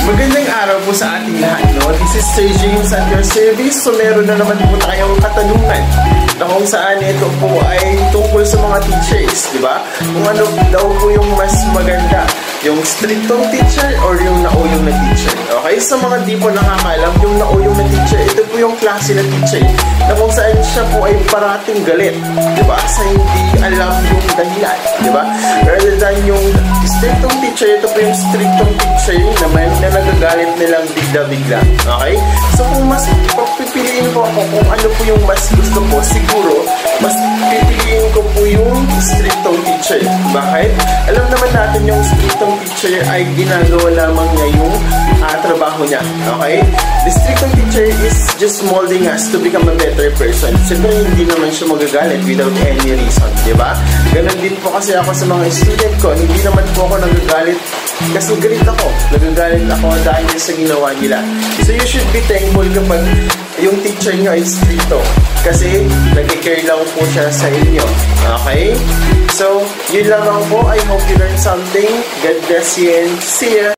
Magandang araw po sa ating lahat, no? This is Sir James at your service. So meron na naman po tayong katanungan na kung saan ito po ay tungkol sa mga teachers, di ba? Kung ano daw po yung mas maganda, yung strictong teacher or yung nauyong na teacher. Okay? Sa mga di po nakakalam, yung nauyong na teacher, ito po yung klase na teacher na kung saan siya po ay parating galit, di ba? Sa hindi alam yung dahilan, di ba? Rather than yung strictong teacher, ito po yung strictong teacher naman na nagagalit nilang bigla-bigla. Okay? So kung mas pipiliin ko ako kung ano po yung mas gusto ko, siguro mas pipiliin ko po yung strictong teacher. Bakit? Alam naman natin yung strictong teacher ay ginagawa lamang niya yung trabaho niya. Okay? The strictong teacher is just molding us to become a better person. Siyempre, hindi naman siya magagalit without any reason. Diba? Ganon din po kasi ako sa mga student ko. Hindi naman po ako nagagalit kasi galit ako. Nagagalit ako dahil sa ginawa nila. So, you should be thankful kapag yung teacher nyo ay stricto. Kasi, nag-care lang po siya sa inyo. Okay? So, yun lang po. I hope you learned something. God bless you and see ya!